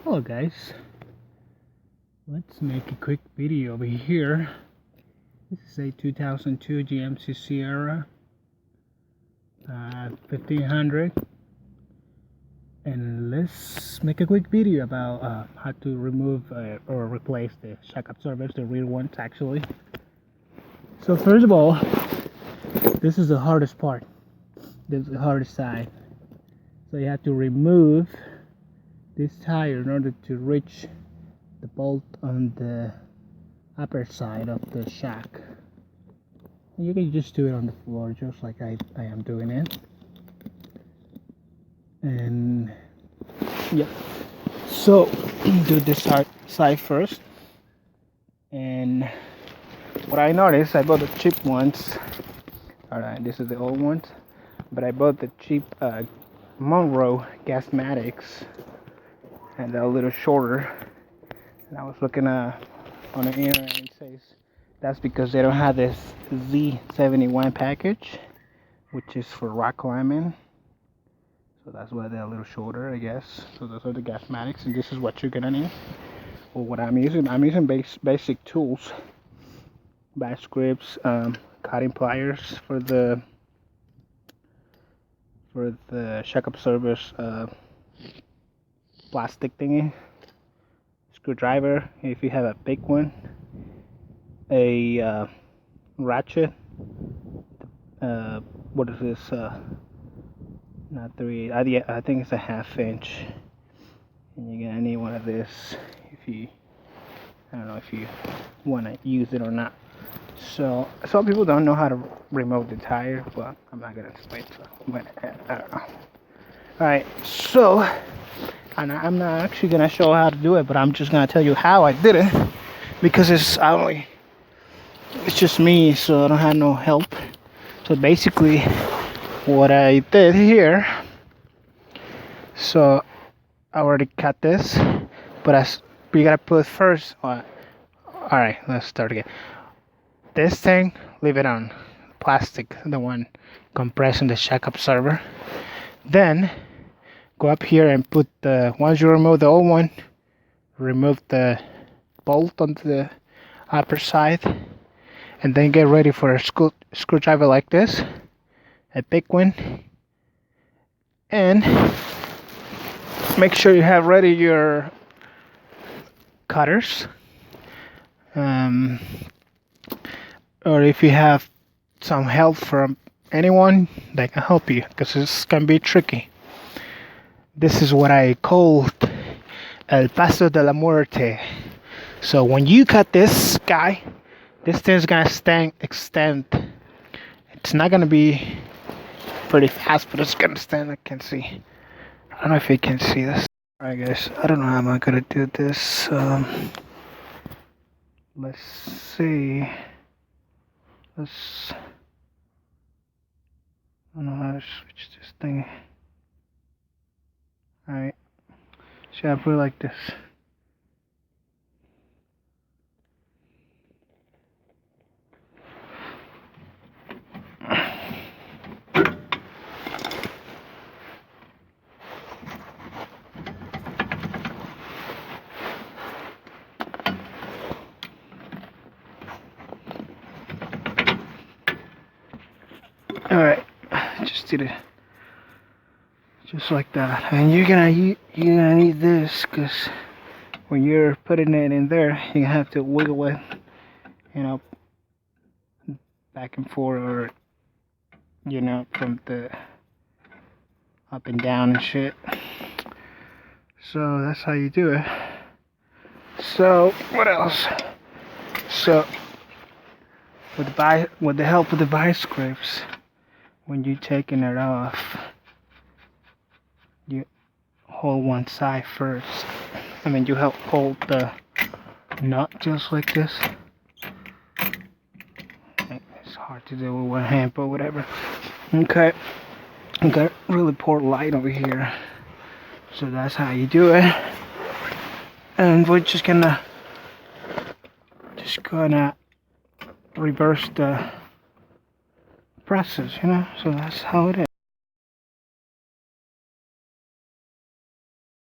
Hello guys, let's make a quick video over here. This is a 2002 GMC Sierra 1500, and let's make a quick video about how to remove or replace the shock absorbers, the rear ones actually. So first of all, this is the hardest part. This is the hardest side. So you have to remove this tire in order to reach the bolt on the upper side of the shock. You can just do it on the floor, just like I am doing it. And yeah, so do this side first. And what I noticed, I bought the cheap ones. Alright, this is the old ones, but I bought the cheap Monroe Gasmatics, and they're a little shorter. And I was looking on the internet, and it says that's because they don't have this Z71 package, which is for rock climbing. So that's why they're a little shorter, I guess. So those are the Gasmatics, and this is what you're gonna need. Well, what I'm using basic tools, bash grips, cutting pliers for the shock absorbers, plastic thingy, screwdriver if you have a big one, a ratchet, what is this, not 3, I think it's a 1/2 inch, and you're gonna need one of this if you, I don't know if you want to use it or not. So some people don't know how to remove the tire, but I'm not gonna explain, so I don't know. Alright, so I'm not actually gonna show how to do it, but I'm just gonna tell you how I did it, because it's just me, so I don't have no help. So basically what I did here, so I already cut this, but we gotta put first alright, let's start again. This thing, leave it on plastic, the one compressing the shock absorber. Then go up here and put once you remove the old one, remove the bolt onto the upper side, and then get ready for a screwdriver like this, a big one, and make sure you have ready your cutters, or if you have some help from anyone, they can help you, because this can be tricky. This is what I called El Paso de la Muerte. So when you cut this guy, this thing's gonna extend. It's not gonna be pretty fast, but it's gonna extend. I can see. I don't know if you can see this. Alright guys, I don't know how I'm gonna do this. Let's see. I don't know how to switch this thing. Alright. Should I put it like this? Alright, just did it just like that, and you're gonna need this, because when you're putting it in there, you have to wiggle it, back and forth, or from the up and down and shit. So that's how you do it. So what else? So with the help of the vice grips, when you're taking it off, you hold one side first. You hold the nut just like this. It's hard to do with one hand, but whatever. Okay, I got really poor light over here, so that's how you do it. And we're just gonna reverse the process, so that's how it is.